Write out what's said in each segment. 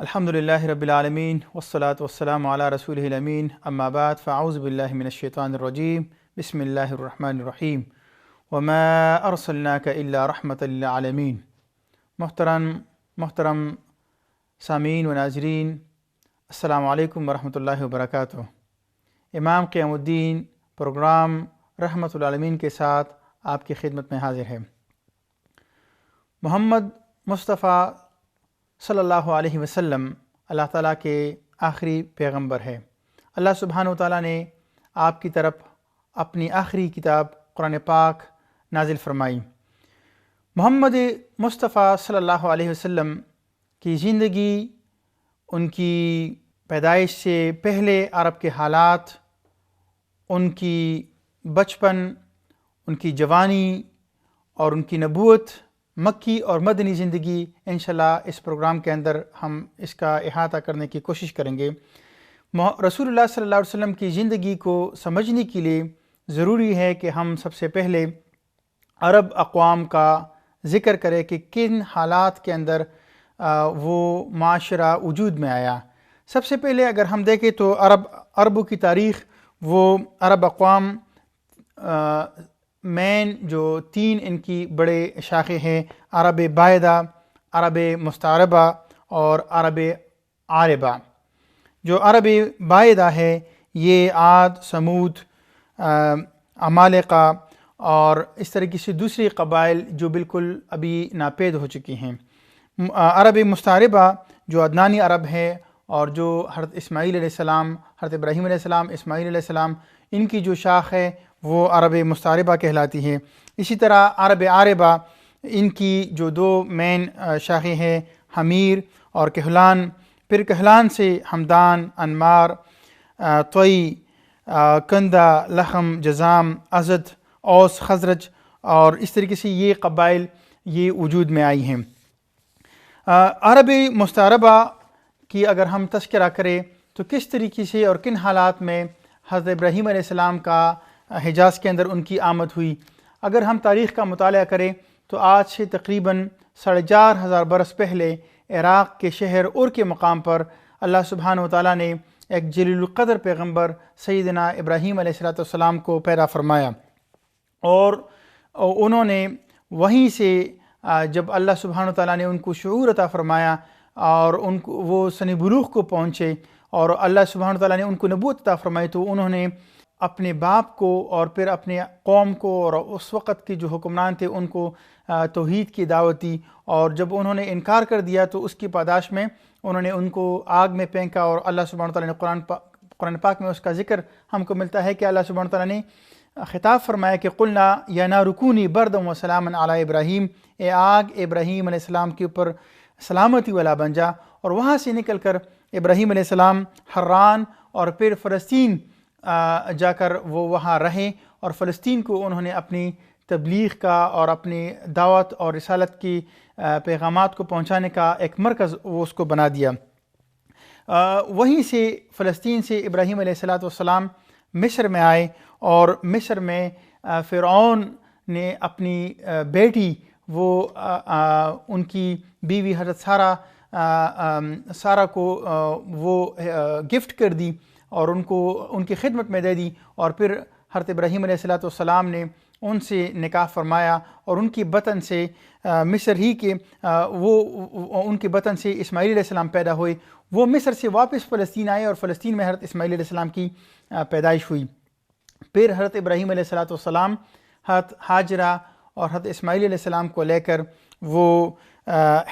الحمدللہ رب العالمین والصلاة والسلام علی رسولہ الامین اما بعد فاعوذ باللہ من الشیطان الرجیم بسم اللہ الرحمن الرحیم وما ارسلناک الا رحمۃ للعالمین۔ محترم سامعین و ناظرین، السلام علیکم ورحمۃ اللہ وبرکاتہ۔ امام قیام الدین پروگرام رحمۃ العالمین کے ساتھ آپ کی خدمت میں حاضر ہے۔ محمد مصطفیٰ صلی اللہ علیہ وسلم اللہ تعالیٰ کے آخری پیغمبر ہے۔ اللہ سبحانہ وتعالیٰ نے آپ کی طرف اپنی آخری کتاب قرآن پاک نازل فرمائی۔ محمد مصطفیٰ صلی اللہ علیہ وسلم کی زندگی، ان کی پیدائش سے پہلے عرب کے حالات، ان کی بچپن، ان کی جوانی اور ان کی نبوت، مکی اور مدنی زندگی، انشاءاللہ اس پروگرام کے اندر ہم اس کا احاطہ کرنے کی کوشش کریں گے۔ رسول اللہ صلی اللہ علیہ وسلم کی زندگی کو سمجھنے کے لیے ضروری ہے کہ ہم سب سے پہلے عرب اقوام کا ذکر کریں کہ کن حالات کے اندر وہ معاشرہ وجود میں آیا۔ سب سے پہلے اگر ہم دیکھیں تو عربوں کی تاریخ، وہ عرب اقوام مین جو تین ان کی بڑے شاخیں ہیں، عرب باعدہ، عرب مستعربہ اور عرب عاربہ۔ جو عرب باعدہ ہے یہ عاد، سمود، عمالقہ اور اس طریقے سے دوسری قبائل جو بالکل ابھی ناپید ہو چکی ہیں۔ عرب مستعربہ جو عدنانی عرب ہے اور جو حضرت اسماعیل علیہ السلام، حضرت ابراہیم علیہ السلام، اسماعیل علیہ السلام، ان کی جو شاخ ہے وہ عرب مستعربہ کہلاتی ہے۔ اسی طرح عرب عاربہ، ان کی جو دو مین شاخیں ہیں، حمیر اور کہلان، پھر کہلان سے ہمدان، انمار، طوئی، کندہ، لخم، جذام، ازد، اوس، خزرج اور اس طریقے سے یہ قبائل یہ وجود میں آئی ہیں۔ عرب مستعربہ کی اگر ہم تذکرہ کریں تو کس طریقے سے اور کن حالات میں حضرت ابراہیم علیہ السلام کا حجاز کے اندر ان کی آمد ہوئی، اگر ہم تاریخ کا مطالعہ کریں تو آج سے تقریباً 4,500 برس پہلے عراق کے شہر اور کے مقام پر اللہ سبحانہ وتعالیٰ نے ایک جلیل القدر پیغمبر سیدنا ابراہیم علیہ السلام کو پیدا فرمایا، اور انہوں نے وہیں سے جب اللہ سبحانہ وتعالیٰ نے ان کو شعور عطا فرمایا اور ان کو وہ سن بلوغ کو پہنچے اور اللہ سبحانہ وتعالیٰ نے ان کو نبوت عطا فرمائی، تو انہوں نے اپنے باپ کو اور پھر اپنے قوم کو اور اس وقت کے جو حکمران تھے ان کو توحید کی دعوت دی، اور جب انہوں نے انکار کر دیا تو اس کی پاداش میں انہوں نے ان کو آگ میں پھینکا، اور اللہ سبحانہ وتعالیٰ نے قرآن پاک میں اس کا ذکر ہم کو ملتا ہے کہ اللہ سبحانہ وتعالیٰ نے خطاب فرمایا کہ قلنا یا نار کونی بردا و سلاما علی ابراہیم، اے آگ ابراہیم علیہ السلام کے اوپر سلامتی والا بن جا، اور وہاں سے نکل کر ابراہیم علیہ السلام حران اور پھر فلسطین جا کر وہ وہاں رہے، اور فلسطین کو انہوں نے اپنی تبلیغ کا اور اپنی دعوت اور رسالت کی پیغامات کو پہنچانے کا ایک مرکز وہ اس کو بنا دیا۔ وہیں سے فلسطین سے ابراہیم علیہ السلام مصر میں آئے، اور مصر میں فرعون نے اپنی بیٹی وہ ان کی بیوی حضرت سارہ کو وہ گفٹ کر دی اور ان کو ان کی خدمت میں دے دی، اور پھر حضرت ابراہیم علیہ السلام نے ان سے نکاح فرمایا، اور ان کی بطن سے مصر ہی کے ان کی بطن سے اسماعیل علیہ السلام پیدا ہوئے۔ وہ مصر سے واپس فلسطین آئے اور فلسطین میں حضرت اسماعیل علیہ السلام کی پیدائش ہوئی۔ پھر حضرت ابراہیم علیہ السلام حضرت ہاجرہ اور حضرت اسماعیل علیہ السلام کو لے کر وہ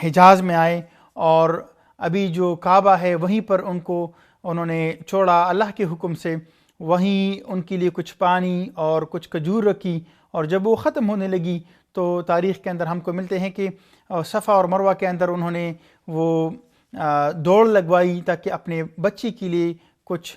حجاز میں آئے، اور ابھی جو کعبہ ہے وہیں پر ان کو انہوں نے چھوڑا اللہ کے حکم سے، وہیں ان کے لیے کچھ پانی اور کچھ کھجور رکھی، اور جب وہ ختم ہونے لگی تو تاریخ کے اندر ہم کو ملتے ہیں کہ صفا اور مروہ کے اندر انہوں نے وہ دوڑ لگوائی تاکہ اپنے بچے کے لیے کچھ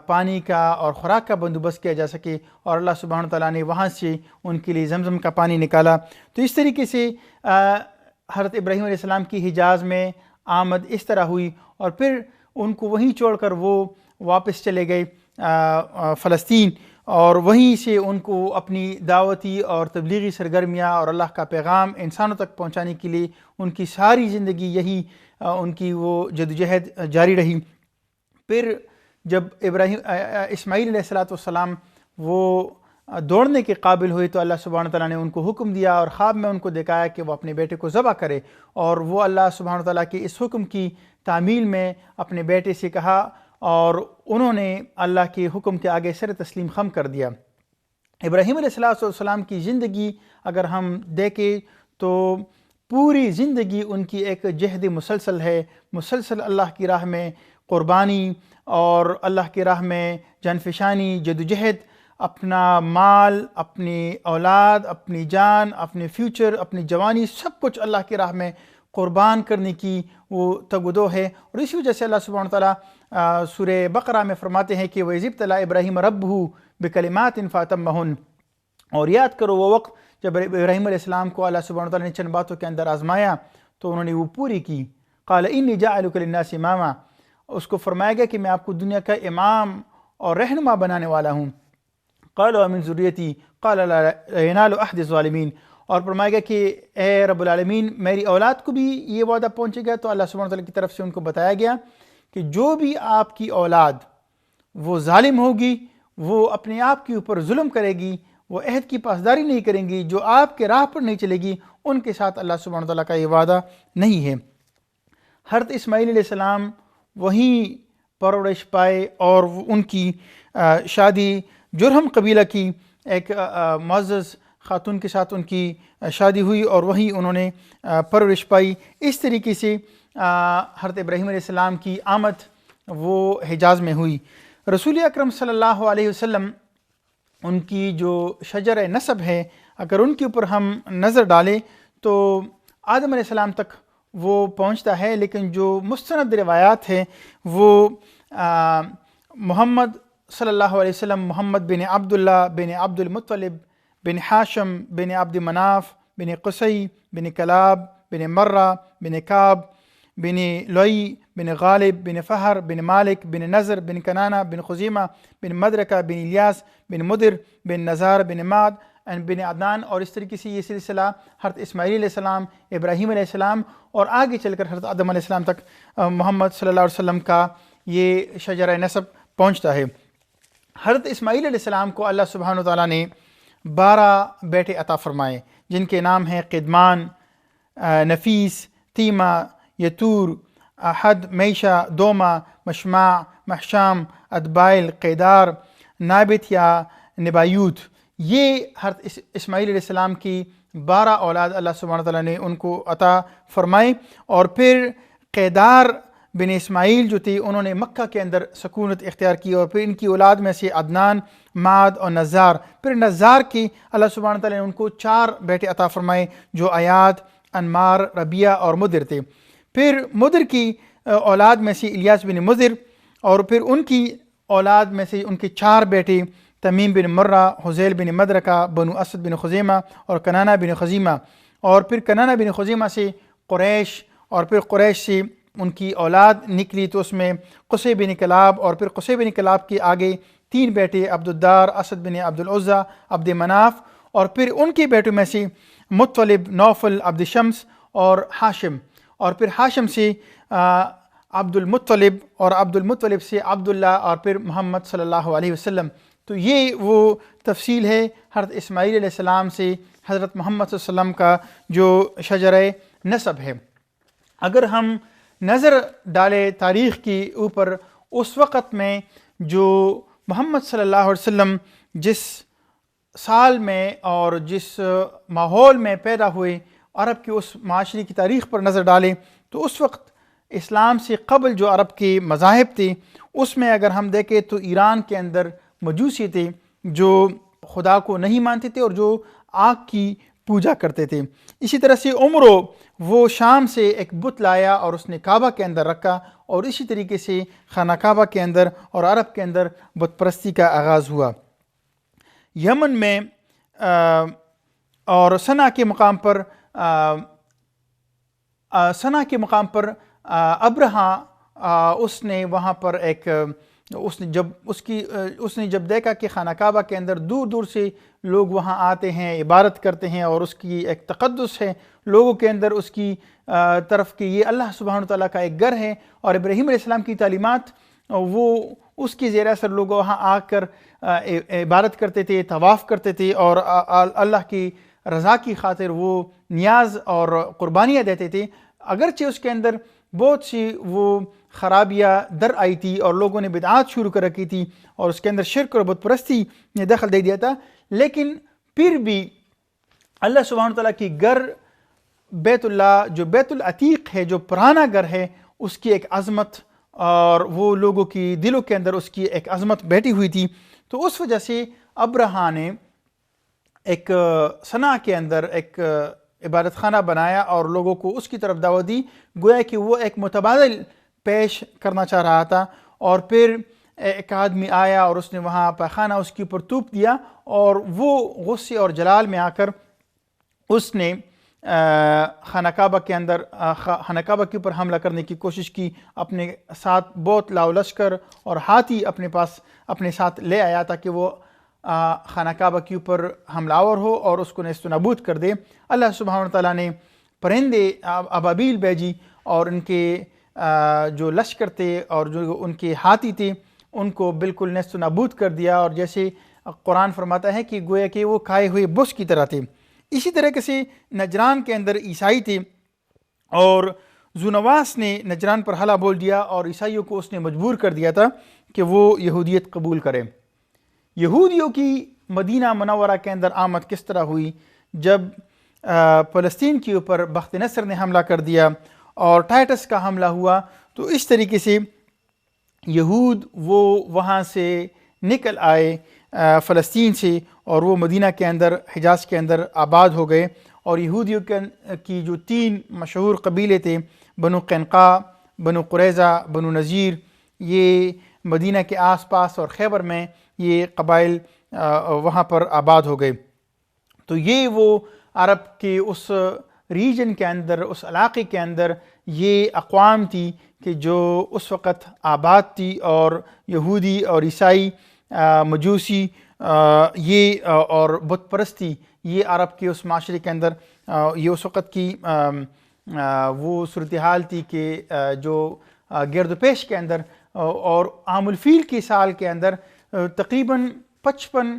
پانی کا اور خوراک کا بندوبست کیا جا سکے، اور اللہ سبحانہ تعالیٰ نے وہاں سے ان کے لیے زمزم کا پانی نکالا۔ تو اس طریقے سے حضرت ابراہیم علیہ السلام کی حجاز میں آمد اس طرح ہوئی، اور پھر ان کو وہیں چھوڑ کر وہ واپس چلے گئے فلسطین، اور وہیں سے ان کو اپنی دعوتی اور تبلیغی سرگرمیاں اور اللہ کا پیغام انسانوں تک پہنچانے کے لیے ان کی ساری زندگی یہی ان کی وہ جدوجہد جاری رہی۔ پھر جب اسماعیل علیہ السلام وہ دوڑنے کے قابل ہوئے تو اللہ سبحانہ تعالیٰ نے ان کو حکم دیا اور خواب میں ان کو دکھایا کہ وہ اپنے بیٹے کو ذبح کرے، اور وہ اللہ سبحانہ تعالیٰ کے اس حکم کی تعمیل میں اپنے بیٹے سے کہا اور انہوں نے اللہ کے حکم کے آگے سر تسلیم خم کر دیا۔ ابراہیم علیہ السلام کی زندگی اگر ہم دیکھیں تو پوری زندگی ان کی ایک جہد مسلسل ہے، مسلسل اللہ کی راہ میں قربانی اور اللہ کی راہ میں جانفشانی، جدوجہد، اپنا مال، اپنی اولاد، اپنی جان، اپنے فیوچر، اپنی جوانی، سب کچھ اللہ کی راہ میں قربان کرنے کی وہ تگ و دو ہے۔ اور اسی وجہ سے اللہ سبحانہ تعالیٰ سورہ بقرہ میں فرماتے ہیں کہ وَإِذِ ابْتَلَىٰ إِبْرَاهِيمَ رَبُّهُ بِكَلِمَاتٍ فَأَتَمَّهُنَّ، اور یاد کرو وہ وقت جب ابراہیم علیہ السلام کو اللہ سبحانہ تعالیٰ نے چند باتوں کے اندر آزمایا تو انہوں نے وہ پوری کی۔ قَالَ إِنِّي جَاعِلُكَ لِلنَّاسِ إِمَامًا، اس کو فرمایا گیا کہ میں آپ کو دنیا کا امام اور رہنما بنانے والا ہوں۔ قَالَ وَمِن ذُرِّيَّتِي قَالَ لَا يَنَالُ أَحْدِ الظَّالِمِينَ، اور فرمایا گیا کہ اے رب العالمین میری اولاد کو بھی یہ وعدہ پہنچے گا۔ تو اللہ سبحانہ تعالیٰ کی طرف سے ان کو بتایا گیا کہ جو بھی آپ کی اولاد وہ ظالم ہوگی، وہ اپنے آپ کے اوپر ظلم کرے گی، وہ عہد کی پاسداری نہیں کریں گی، جو آپ کے راہ پر نہیں چلے گی، ان کے ساتھ اللہ سبحانہ تعالیٰ کا یہ وعدہ نہیں ہے۔ حضرت اسماعیل علیہ السلام وہیں پرورش پائے اور ان کی شادی جرہم قبیلہ کی ایک معزز خاتون کے ساتھ ان کی شادی ہوئی اور وہیں انہوں نے پرورش پائی۔ اس طریقے سے حضرت ابراہیم علیہ السلام کی آمد وہ حجاز میں ہوئی۔ رسول اکرم صلی اللہ علیہ وسلم ان کی جو شجر نسب ہے، اگر ان کے اوپر ہم نظر ڈالیں تو آدم علیہ السلام تک وہ پہنچتا ہے، لیکن جو مستند روایات ہیں وہ محمد صلی اللہ علیہ وسلم، محمد بن عبداللہ بن عبد المطلب بن ہاشم بن عبد مناف بن قصی بن کلاب بن مرہ بن کعب بن لوئی بن غالب بن فہر بن مالک بن نضر بن کنانہ بن خزیمہ بن مدرکہ بن الیاس بن مدر بن نزار بن معد بن عدنان، اور اس طریقے سے یہ سلسلہ حضرت اسماعیل علیہ السلام، ابراہیم علیہ السلام اور آگے چل کر حضرت آدم علیہ السلام تک محمد صلی اللہ علیہ وسلم کا یہ شجرہ نسب پہنچتا ہے۔ حضرت اسماعیل علیہ السلام کو اللہ سبحانہ تعالیٰ نے 12 بیٹے عطا فرمائے، جن کے نام ہیں قدمان، نفیس، تیمہ، یتور، احد، میشہ، دومہ، مشماع، محشام، ادبائل، قیدار، نابت یا نبایوت۔ یہ حضرت اسماعیل علیہ السلام کی 12 اولاد اللہ سبحانہ تعالیٰ نے ان کو عطا فرمائے۔ اور پھر قیدار بن اسماعیل جو تھے انہوں نے مکہ کے اندر سکونت اختیار کی، اور پھر ان کی اولاد میں سے عدنان، معد اور نزار۔ پھر نزار کی اللہ سبحانہ تعالیٰ نے ان کو 4 بیٹے عطا فرمائے جو ایاد، انمار، ربیہ اور مدر تھے۔ پھر مدر کی اولاد میں سے الیاس بن مدر، اور پھر ان کی اولاد میں سے ان کے 4 بیٹے تمیم بن مرہ، حذیل بن مدرکہ، بنو اسد بن خزیمہ اور کنانہ بن خزیمہ۔ اور پھر کنانہ بن خزیمہ سے قریش، اور پھر قریش سے ان کی اولاد نکلی تو اس میں قصی بن کلاب، اور پھر قصی بن کلاب کے آگے 3 بیٹے عبد الدار، اسد بن عبد العزیٰ، عبد مناف، اور پھر ان کے بیٹوں میں سے مطلب، نوفل، عبد شمس اور ہاشم، اور پھر ہاشم سے عبد المطلب، اور عبد المطلب سے عبداللہ، اور پھر محمد صلی اللہ علیہ وسلم۔ تو یہ وہ تفصیل ہے حضرت اسماعیل علیہ السلام سے حضرت محمد صلی اللہ علیہ وسلم کا جو شجرہ نسب ہے۔ اگر ہم نظر ڈالے تاریخ کے اوپر، اس وقت میں جو محمد صلی اللہ علیہ وسلم جس سال میں اور جس ماحول میں پیدا ہوئے، عرب کے اس معاشرے کی تاریخ پر نظر ڈالیں تو اس وقت اسلام سے قبل جو عرب کے مذاہب تھے اس میں اگر ہم دیکھیں تو ایران کے اندر مجوسی تھے جو خدا کو نہیں مانتے تھے اور جو آگ کی پوجا کرتے تھے۔ اسی طرح سے عمرو وہ شام سے ایک بت لایا اور اس نے کعبہ کے اندر رکھا، اور اسی طریقے سے خانہ کعبہ کے اندر اور عرب کے اندر بت پرستی کا آغاز ہوا۔ یمن میں اور صنع کے مقام پر ابرہا اس نے وہاں پر ایک اس نے جب دیکھا کہ خانہ کعبہ کے اندر دور دور سے لوگ وہاں آتے ہیں، عبادت کرتے ہیں، اور اس کی ایک تقدس ہے لوگوں کے اندر اس کی طرف کہ یہ اللہ سبحانہ تعالیٰ کا ایک گھر ہے، اور ابراہیم علیہ السلام کی تعلیمات وہ اس کی زیر اثر لوگ وہاں آ کر عبادت کرتے تھے، طواف کرتے تھے، اور اللہ کی رضا کی خاطر وہ نیاز اور قربانیاں دیتے تھے، اگرچہ اس کے اندر بہت سی وہ خرابیاں در آئی تھی اور لوگوں نے بدعات شروع کر رکھی تھی اور اس کے اندر شرک اور بت پرستی نے دخل دے دیا تھا، لیکن پھر بھی اللہ سبحانہ تعالیٰ کی گھر بیت اللہ، جو بیت العتیق ہے، جو پرانا گھر ہے، اس کی ایک عظمت اور وہ لوگوں کی دلوں کے اندر اس کی ایک عظمت بیٹھی ہوئی تھی. تو اس وجہ سے ابرہا نے ایک صنعاء کے اندر ایک عبادت خانہ بنایا اور لوگوں کو اس کی طرف دعوت دی، گویا کہ وہ ایک متبادل پیش کرنا چاہ رہا تھا. اور پھر ایک آدمی آیا اور اس نے وہاں پاخانہ اس کے اوپر تھوپ دیا، اور وہ غصے اور جلال میں آ کر اس نے خانہ کعبہ کے اندر خانہ کعبہ کے اوپر حملہ کرنے کی کوشش کی. اپنے ساتھ بہت لاؤ لشکر اور ہاتھی اپنے ساتھ لے آیا تاکہ وہ خانہ کعبہ کے اوپر حملہ آور ہو اور اس کو نیست و نابود کر دے. اللہ سبحانہ تعالیٰ نے پرندے ابابیل بھیجی اور ان کے جو لشکر تھے اور جو ان کے ہاتھی تھے ان کو بالکل نیست و نابود کر دیا، اور جیسے قرآن فرماتا ہے کہ گویا کہ وہ کھائے ہوئے بس کی طرح تھے. اسی طرح سے نجران کے اندر عیسائی تھے، اور ذونواس نے نجران پر حملہ بول دیا اور عیسائیوں کو اس نے مجبور کر دیا تھا کہ وہ یہودیت قبول کرے. یہودیوں کی مدینہ منورہ کے اندر آمد کس طرح ہوئی؟ جب فلسطین کے اوپر بخت نصر نے حملہ کر دیا اور ٹائٹس کا حملہ ہوا، تو اس طریقے سے یہود وہ وہاں سے نکل آئے فلسطین سے، اور وہ مدینہ کے اندر، حجاز کے اندر آباد ہو گئے. اور یہودیوں کی جو 3 مشہور قبیلے تھے، بنو قینقاع، بنو قریظہ، بنو نذیر، یہ مدینہ کے آس پاس اور خیبر میں یہ قبائل وہاں پر آباد ہو گئے. تو یہ وہ عرب کے اس ریجن کے اندر، اس علاقے کے اندر یہ اقوام تھی کہ جو اس وقت آباد تھی، اور یہودی اور عیسائی، مجوسی، یہ اور بت پرستی، یہ عرب کے اس معاشرے کے اندر یہ اس وقت کی وہ صورتحال تھی کہ جو گرد و پیش کے اندر اور عام الفیل کے سال کے اندر تقریباً 55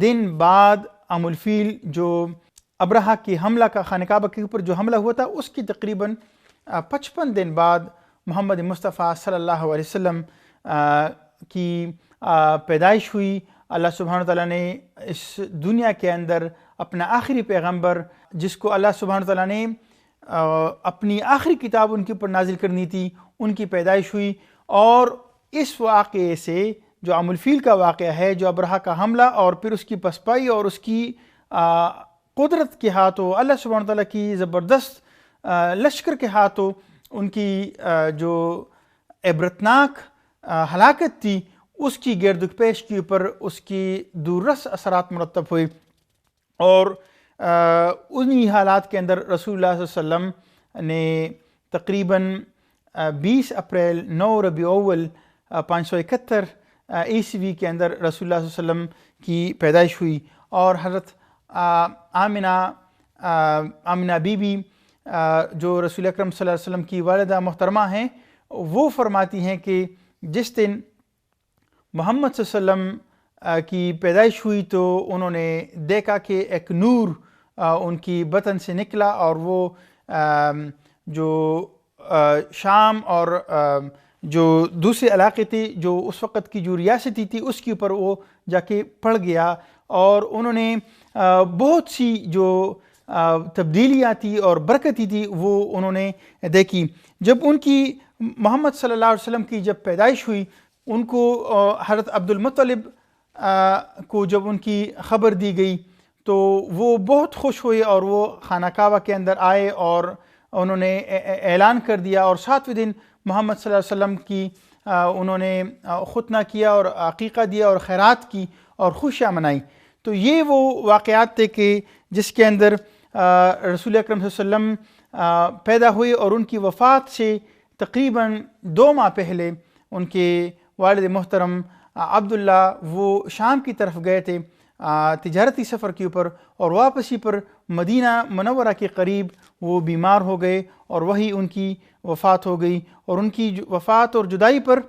دن بعد عام الفیل جو ابرہا کی حملہ کا خانہ کعبہ کے اوپر جو حملہ ہوا تھا، اس کی تقریباً 55 دن بعد محمد مصطفیٰ صلی اللہ علیہ وسلم کی پیدائش ہوئی. اللہ سبحانہ تعالیٰ نے اس دنیا کے اندر اپنا آخری پیغمبر، جس کو اللہ سبحانہ تعالیٰ نے اپنی آخری کتاب ان کے اوپر نازل کرنی تھی، ان کی پیدائش ہوئی. اور اس واقعے سے جو عام الفیل کا واقعہ ہے، جو ابرہا کا حملہ اور پھر اس کی پسپائی اور اس کی قدرت کے ہاتھوں، اللہ سبحانہ تعالیٰ کی زبردست لشکر کے ہاتھوں ان کی جو عبرتناک ہلاکت تھی، اس کی گرد و پیش کے اوپر اس کی دوررس اثرات مرتب ہوئے. اور انہی حالات کے اندر رسول اللہ صلی اللہ علیہ وسلم نے تقریباً 20 اپریل 9 ربیع اول 571 عیسوی کے اندر رسول اللہ صلی اللہ علیہ وسلم کی پیدائش ہوئی. اور حضرت آمنہ بی بی جو رسول اکرم صلی اللہ علیہ وسلم کی والدہ محترمہ ہیں، وہ فرماتی ہیں کہ جس دن محمد صلی اللہ علیہ وسلم کی پیدائش ہوئی تو انہوں نے دیکھا کہ ایک نور ان کی بطن سے نکلا، اور وہ جو شام اور جو دوسرے علاقے تھے، جو اس وقت کی جو ریاستی تھی، اس کے اوپر وہ جا کے پڑ گیا. اور انہوں نے بہت سی جو تبدیلیاں تھی اور برکتی تھی وہ انہوں نے دیکھی. جب ان کی محمد صلی اللہ علیہ وسلم کی جب پیدائش ہوئی، ان کو حضرت عبد المطلب کو جب ان کی خبر دی گئی تو وہ بہت خوش ہوئے، اور وہ خانہ کعبہ کے اندر آئے اور انہوں نے اعلان کر دیا، اور 7ویں دن محمد صلی اللہ علیہ وسلم کی انہوں نے ختنہ کیا اور عقیقہ دیا اور خیرات کی اور خوشیاں منائی. تو یہ وہ واقعات تھے کہ جس کے اندر رسول اکرم صلی اللہ علیہ وسلم پیدا ہوئے، اور ان کی وفات سے تقریباً 2 ماہ پہلے ان کے والد محترم عبداللہ وہ شام کی طرف گئے تھے تجارتی سفر کے اوپر، اور واپسی پر مدینہ منورہ کے قریب وہ بیمار ہو گئے اور وہی ان کی وفات ہو گئی۔ اور ان کی وفات اور جدائی پر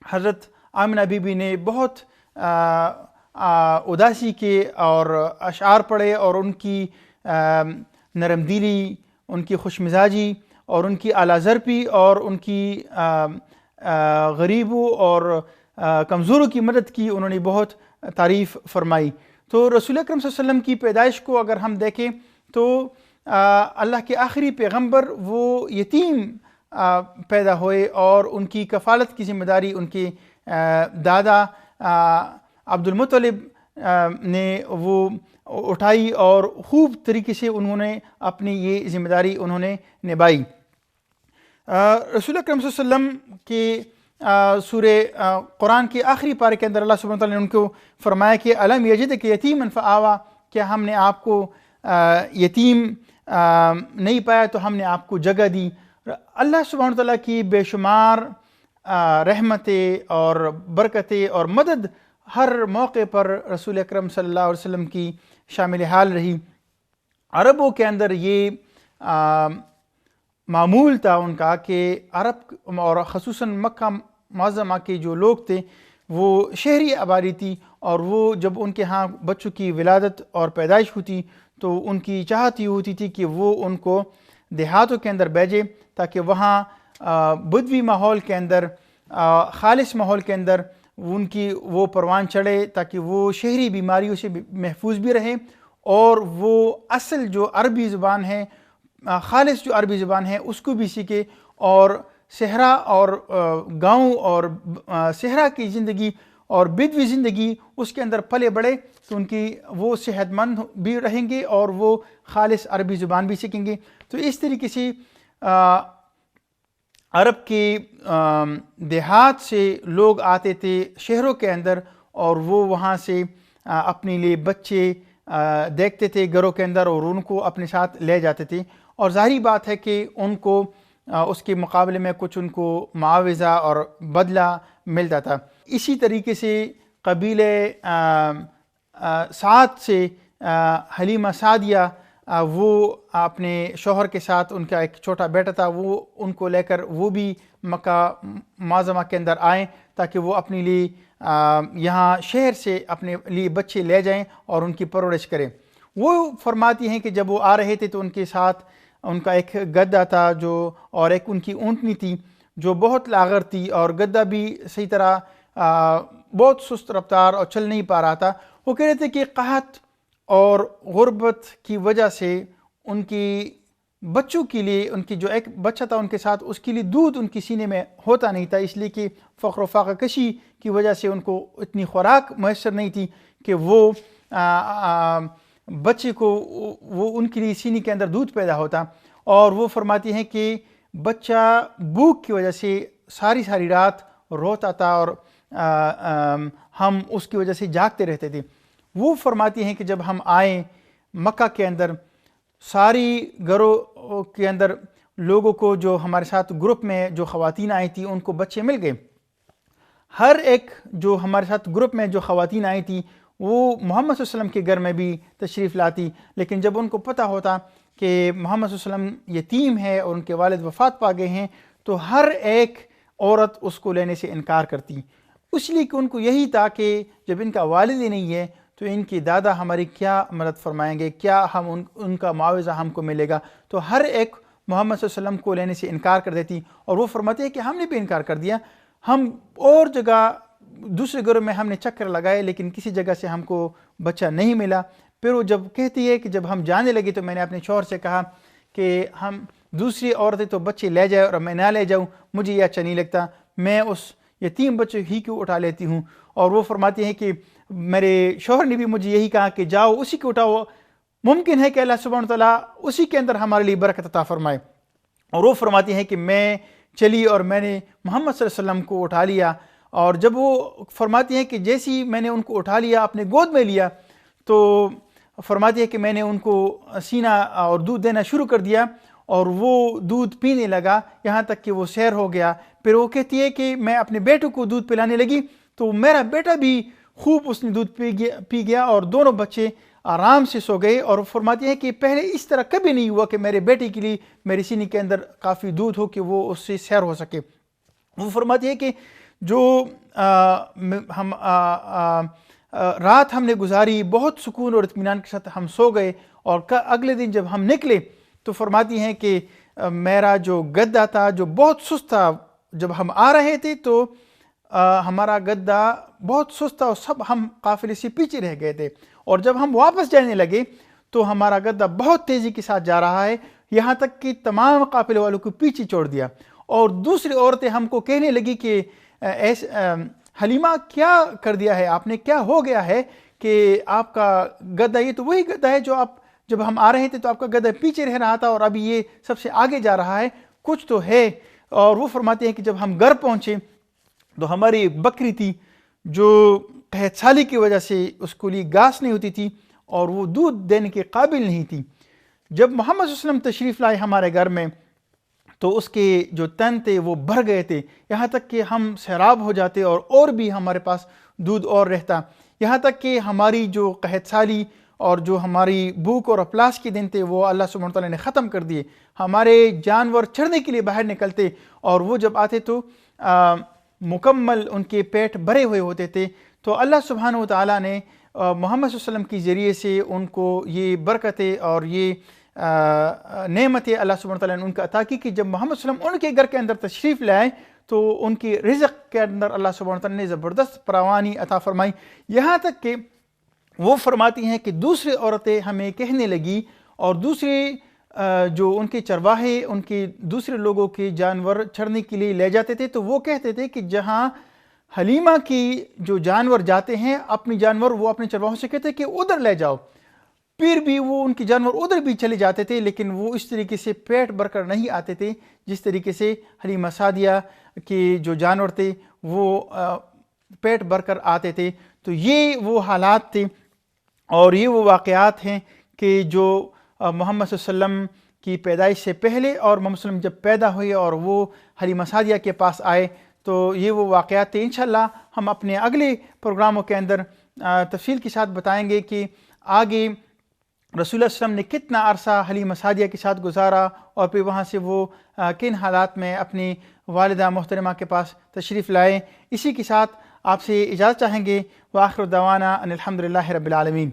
حضرت آمنہ بی بی نے بہت اداسی کے اور اشعار پڑھے، اور ان کی نرم دلی، ان کی خوش مزاجی اور ان کی اعلیٰ ظرفی اور ان کی غریبوں اور کمزوروں کی مدد کی انہوں نے بہت تعریف فرمائی۔ تو رسول اکرم صلی اللہ علیہ وسلم کی پیدائش کو اگر ہم دیکھیں تو اللہ کے آخری پیغمبر وہ یتیم پیدا ہوئے، اور ان کی کفالت کی ذمہ داری ان کے دادا عبد المطلب نے وہ اٹھائی، اور خوب طریقے سے انہوں نے اپنی یہ ذمہ داری انہوں نے نبھائی۔ رسول اکرم صلی اللہ علیہ وسلم کے سورہ قرآن کے آخری پارے کے اندر اللہ سبحانہ وتعالیٰ نے ان کو فرمایا کہ الم یجدک یتیما فآویٰ، کیا ہم نے آپ کو یتیم نہیں پایا تو ہم نے آپ کو جگہ دی۔ اللہ سبحانہ وتعالیٰ کی بے شمار رحمتیں اور برکتیں اور مدد ہر موقع پر رسول اکرم صلی اللہ علیہ وسلم کی شامل حال رہی۔ عربوں کے اندر یہ معمول تھا ان کا کہ عرب اور خصوصاً مکہ معظمہ کے جو لوگ تھے وہ شہری آبادی تھی، اور وہ جب ان کے ہاں بچوں کی ولادت اور پیدائش ہوتی تو ان کی چاہت یہ ہوتی تھی کہ وہ ان کو دیہاتوں کے اندر بھیجے، تاکہ وہاں بدوی ماحول کے اندر، خالص ماحول کے اندر ان کی وہ پروان چڑھے، تاکہ وہ شہری بیماریوں سے محفوظ بھی رہے، اور وہ اصل جو عربی زبان ہے، خالص جو عربی زبان ہے اس کو بھی سیکھے، اور صحرا اور گاؤں اور صحرا کی زندگی اور بدوی زندگی اس کے اندر پلے بڑھے، تو ان کی وہ صحت مند بھی رہیں گے اور وہ خالص عربی زبان بھی سیکھیں گے۔ تو اس طریقے سے عرب کے دیہات سے لوگ آتے تھے شہروں کے اندر، اور وہ وہاں سے اپنے لیے بچے دیکھتے تھے گھروں کے اندر، اور ان کو اپنے ساتھ لے جاتے تھے، اور ظاہری بات ہے کہ ان کو اس کے مقابلے میں کچھ ان کو معاوضہ اور بدلہ ملتا تھا۔ اسی طریقے سے قبیلے سعد سے حلیمہ سعدیہ وہ اپنے شوہر کے ساتھ، ان کا ایک چھوٹا بیٹا تھا، وہ ان کو لے کر وہ بھی مکہ معظمہ کے اندر آئیں، تاکہ وہ اپنے لیے یہاں شہر سے اپنے لیے بچے لے جائیں اور ان کی پرورش کریں۔ وہ فرماتی ہیں کہ جب وہ آ رہے تھے تو ان کے ساتھ ان کا ایک گدھا تھا جو، اور ایک ان کی اونٹنی تھی جو بہت لاغر تھی، اور گدھا بھی صحیح طرح بہت سست رفتار اور چل نہیں پا رہا تھا۔ وہ کہہ رہے تھے کہ قحط اور غربت کی وجہ سے ان کی بچوں کے لیے، ان کی جو ایک بچہ تھا ان کے ساتھ، اس کے لیے دودھ ان کی سینے میں ہوتا نہیں تھا، اس لیے کہ فقر و فاقہ کشی کی وجہ سے ان کو اتنی خوراک میسر نہیں تھی کہ وہ بچے کو وہ ان کے لیے سینے کے اندر دودھ پیدا ہوتا۔ اور وہ فرماتی ہیں کہ بچہ بھوک کی وجہ سے ساری رات روتا تھا، اور ہم اس کی وجہ سے جاگتے رہتے تھے۔ وہ فرماتی ہیں کہ جب ہم آئے مکہ کے اندر، ساری گھروں کے اندر لوگوں کو، جو ہمارے ساتھ گروپ میں جو خواتین آئی تھیں ان کو بچے مل گئے۔ ہر ایک جو ہمارے ساتھ گروپ میں جو خواتین آئی تھیں وہ محمد صلی اللہ علیہ وسلم کے گھر میں بھی تشریف لاتی، لیکن جب ان کو پتہ ہوتا کہ محمد صلی اللہ علیہ وسلم یتیم ہے اور ان کے والد وفات پا گئے ہیں، تو ہر ایک عورت اس کو لینے سے انکار کرتی، اس لیے کہ ان کو یہی تھا کہ جب ان کا والد ہی نہیں ہے تو ان کی دادا ہماری کیا مدد فرمائیں گے، کیا ہم ان کا معاوضہ ہم کو ملے گا۔ تو ہر ایک محمد صلی اللہ علیہ وسلم کو لینے سے انکار کر دیتی، اور وہ فرماتے ہیں کہ ہم نے بھی انکار کر دیا، ہم اور جگہ دوسرے گھروں میں ہم نے چکر لگائے لیکن کسی جگہ سے ہم کو بچہ نہیں ملا۔ پھر وہ جب کہتی ہے کہ جب ہم جانے لگے تو میں نے اپنے شوہر سے کہا کہ ہم دوسری عورتیں تو بچے لے جائے اور میں نہ لے جاؤں، مجھے یہ اچھا نہیں لگتا، میں اس یتیم بچے ہی کو اٹھا لیتی ہوں۔ اور وہ فرماتی ہیں کہ میرے شوہر نے بھی مجھے یہی کہا کہ جاؤ اسی کو اٹھاؤ، ممکن ہے کہ اللہ سبحانہ وتعالیٰ اسی کے اندر ہمارے لیے برکت عطا فرمائے۔ اور وہ فرماتی ہیں کہ میں چلی اور میں نے محمد صلی اللہ علیہ وسلم کو اٹھا لیا، اور جب وہ فرماتی ہیں کہ جیسی میں نے ان کو اٹھا لیا، اپنے گود میں لیا، تو فرماتی ہے کہ میں نے ان کو سینہ اور دودھ دینا شروع کر دیا، اور وہ دودھ پینے لگا یہاں تک کہ وہ سیر ہو گیا۔ پھر وہ کہتی ہے کہ میں اپنے بیٹے کو دودھ پلانے لگی تو میرا بیٹا بھی خوب اس نے دودھ پی گیا اور دونوں بچے آرام سے سو گئے۔ اور فرماتی ہیں کہ پہلے اس طرح کبھی نہیں ہوا کہ میرے بیٹے کے لیے میری سینے کے اندر کافی دودھ ہو کہ وہ اس سے سیر ہو سکے۔ وہ فرماتی ہے کہ جو رات ہم نے گزاری بہت سکون اور اطمینان کے ساتھ ہم سو گئے، اور اگلے دن جب ہم نکلے تو فرماتی ہیں کہ میرا جو گدا تھا جو بہت سست تھا، جب ہم آ رہے تھے تو ہمارا گدا بہت سست تھا اور سب ہم قافلے سے پیچھے رہ گئے تھے، اور جب ہم واپس جانے لگے تو ہمارا گدا بہت تیزی کے ساتھ جا رہا ہے، یہاں تک کہ تمام قافلے والوں کو پیچھے چھوڑ دیا۔ اور دوسری عورتیں ہم کو کہنے لگی کہ حلیمہ کیا کر دیا ہے آپ نے، کیا ہو گیا ہے کہ آپ کا گدا، یہ تو وہی گدا ہے جو آپ جب ہم آ رہے تھے تو آپ کا گدا پیچھے رہ رہا تھا اور ابھی یہ سب سے آگے جا رہا ہے، کچھ تو ہے۔ اور وہ فرماتے ہیں کہ جب ہم گھر پہنچے تو ہماری ایک بکری تھی جو قحط سالی کی وجہ سے اس کو لیے گھاس نہیں ہوتی تھی اور وہ دودھ دینے کے قابل نہیں تھی۔ جب محمد صلی اللہ علیہ وسلم تشریف لائے ہمارے گھر میں تو اس کے جو تن تھے وہ بھر گئے تھے، یہاں تک کہ ہم سیراب ہو جاتے اور بھی ہمارے پاس دودھ اور رہتا، یہاں تک کہ ہماری جو قحط سالی اور جو ہماری بھوک اور افلاس کے دن تھے وہ اللہ سبحانہ وتعالیٰ نے ختم کر دیے۔ ہمارے جانور چرنے کے لیے باہر نکلتے اور وہ جب آتے تو مکمل ان کے پیٹ بھرے ہوئے ہوتے تھے، تو اللہ سبحانہ وتعالیٰ نے محمد صلی اللہ علیہ وسلم کے ذریعے سے ان کو یہ برکتیں اور یہ نعمتیں اللہ سبحانہ وتعالیٰ نے ان کا عطا کی کہ جب محمد صلی اللہ علیہ وسلم ان کے گھر کے اندر تشریف لائے تو ان کی رزق کے اندر اللہ سبحانہ وتعالیٰ نے زبردست فراوانی عطا فرمائی، یہاں تک کہ وہ فرماتی ہیں کہ دوسری عورتیں ہمیں کہنے لگی اور دوسرے جو ان کے چرواہے ان کے دوسرے لوگوں کے جانور چرنے کے لیے لے جاتے تھے تو وہ کہتے تھے کہ جہاں حلیمہ کی جو جانور جاتے ہیں اپنی جانور وہ اپنے چرواہوں سے کہتے کہ ادھر لے جاؤ، پھر بھی وہ ان کے جانور ادھر بھی چلے جاتے تھے، لیکن وہ اس طریقے سے پیٹ بھر کر نہیں آتے تھے جس طریقے سے حلیمہ سعدیہ کے جو جانور تھے وہ پیٹ بھر کر آتے تھے۔ تو یہ وہ حالات تھے اور یہ وہ واقعات ہیں کہ جو محمد صلی اللہ علیہ وسلم کی پیدائش سے پہلے اور محمد صلی اللہ علیہ وسلم جب پیدا ہوئے اور وہ حلیمہ سعدیہ کے پاس آئے تو یہ وہ واقعات تھے۔ انشاءاللہ ہم اپنے اگلے پروگراموں کے اندر تفصیل کے ساتھ بتائیں گے کہ آگے رسول اللہ صلی اللہ علیہ وسلم نے کتنا عرصہ حلیمہ سعدیہ کے ساتھ گزارا اور پھر وہاں سے وہ کن حالات میں اپنی والدہ محترمہ کے پاس تشریف لائے۔ اسی کے ساتھ آپ سے اجازت چاہیں گے۔ وآخر دعوانا ان الحمد للہ رب العالمین۔